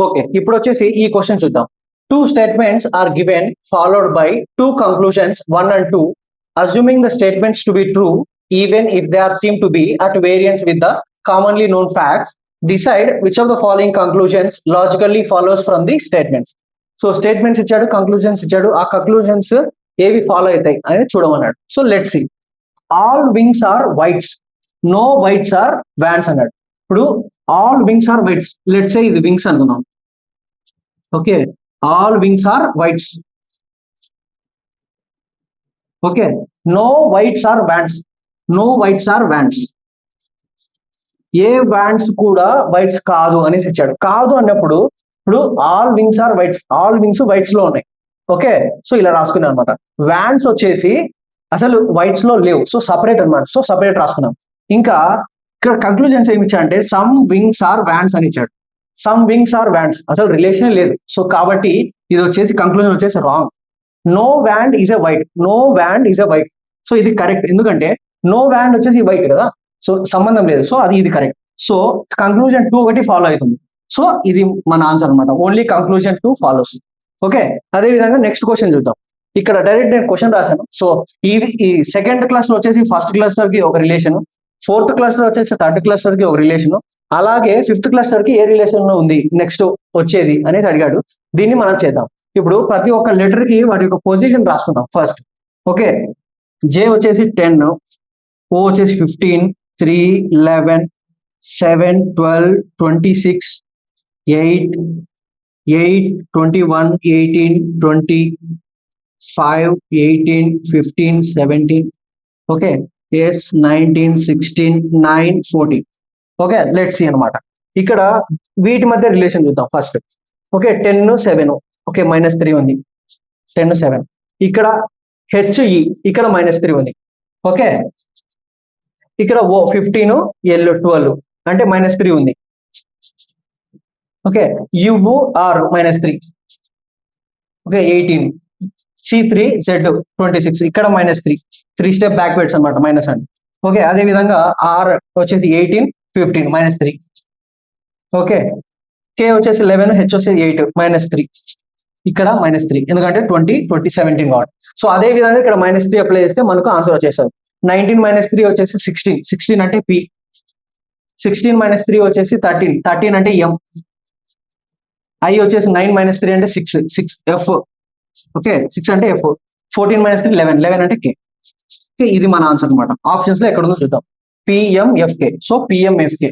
Okay, ఇప్పుడు వచ్చేసి ఈ క్వశ్చన్ చూద్దాం. Two statements are given followed by two conclusions 1 and 2. Assuming the statements to be true even if they are seem to be at variance with the commonly known facts, decide which of the following conclusions logically follows from the statements. So statements ఇచ్చాడు, conclusions ఇచ్చాడు, ఆ conclusions ఏవి follow అవుతాయి అనేది చూడమన్నాడు. So let's see. All wings are whites, no whites are vans అన్నాడు. ఇప్పుడు all wings are whites, let's say ఇది వింగ్స్ అనుకున్నాం. Okay, all wings are whites. Okay, no whites are vans, no whites are vans. ఏ vans కూడా whites కాదు అనేసి ఇచ్చాడు. కాదు అన్నప్పుడు ఇప్పుడు all wings are whites, all wings whites లో ఉన్నాయి. ఓకే, సో ఇలా రాసుకున్నాం అనమాట. వ్యాన్స్ వచ్చేసి అసలు వైట్స్ లో లేవు, సో సపరేట్ అనమాట. సో సపరేట్ రాసుకున్నాం. ఇంకా ఇక్కడ కంక్లూజన్స్ ఏమి ఇచ్చా అంటే సమ్ వింగ్స్ ఆర్ వ్యాన్స్ అని ఇచ్చాడు. సమ్ వింగ్స్ ఆర్ వ్యాన్స్ అసలు రిలేషన్ లేదు. సో కాబట్టి ఇది వచ్చేసి కంక్లూజన్ వచ్చేసి wrong. No van is a white, no van is a white. So ఇది కరెక్ట్, ఎందుకంటే నో వ్యాండ్ వచ్చేసి వైట్ కదా, సో సంబంధం లేదు. సో అది ఇది కరెక్ట్. సో కంక్లూజన్ 2 ఒకటి ఫాలో అవుతుంది. సో ఇది మన ఆన్సర్ అనమాట. Only conclusion 2 follows. ఓకే, అదే విధంగా నెక్స్ట్ క్వశ్చన్ చూద్దాం. ఇక్కడ డైరెక్ట్ నేను క్వశ్చన్ రాశాను. సో ఈ సెకండ్ క్లాస్ లో వచ్చేసి ఫస్ట్ క్లస్టర్ కి ఒక రిలేషన్, ఫోర్త్ క్లస్టర్ వచ్చేసి థర్డ్ క్లస్టర్ కి ఒక రిలేషన్, అలాగే ఫిఫ్త్ క్లస్టర్ కి ఏ రిలేషన్ లో ఉంది నెక్స్ట్ వచ్చేది అనేసి అడిగాడు. దీన్ని మనం చేద్దాం. ఇప్పుడు ప్రతి ఒక్క లెటర్ కి వాటి యొక్క పొజిషన్ రాసుకుందాం ఫస్ట్. ఓకే, జే వచ్చేసి 10, ఓ వచ్చేసి 15, 3, 11, 7, 12, 26, 8, 21, 18, 20, 5, 18, 15, 17. Okay, yes 19, 16, 9, 14. Okay, let's see అనమాట. ఇక్కడ వీటి మధ్య రిలేషన్ చూద్దాం ఫస్ట్. ఓకే, 10, 7. ఓకే, -3 ఉంది. 10, 7. ఇక్కడ హెచ్ఈ, ఇక్కడ -3 ఉంది. ఓకే, ఇక్కడ ఓ 15, ఎల్ 12 అంటే -3 ఉంది. Okay, U R -3. Okay, 18. C3 Z 26 ఇక్కడ -3, 3 స్టెప్ బ్యాక్వర్డ్స్ అనమాట, మైనస్ అండి. ఓకే, అదే విధంగా ఆర్ వచ్చేసి 18, 15 -3. ఓకే, కే వచ్చేసి 11, హెచ్ వచ్చేసి 8 -3, ఇక్కడ -3 ఎందుకంటే 20, 20, 17 కాబట్టి. సో అదే విధంగా ఇక్కడ -3 అప్లై చేస్తే మనకు ఆన్సర్ వచ్చేస్తుంది. 19 - 3 వచ్చేసి 16, 16 అంటే పి. 16 - 3 వచ్చేసి 13, 13 అంటే ఎం. ఐ వచ్చేసి 9 - 3 అంటే 6, 6 ఎఫ్. ఓకే, 6 అంటే ఎఫ్. 14 - 3 11, 11 అంటే కే. ఓకే, ఇది మన ఆన్సర్ అనమాట. ఆప్షన్స్ లో ఎక్కడ ఉందో చూద్దాం. పిఎంఎఫ్కే. సో పిఎంఎఫ్కే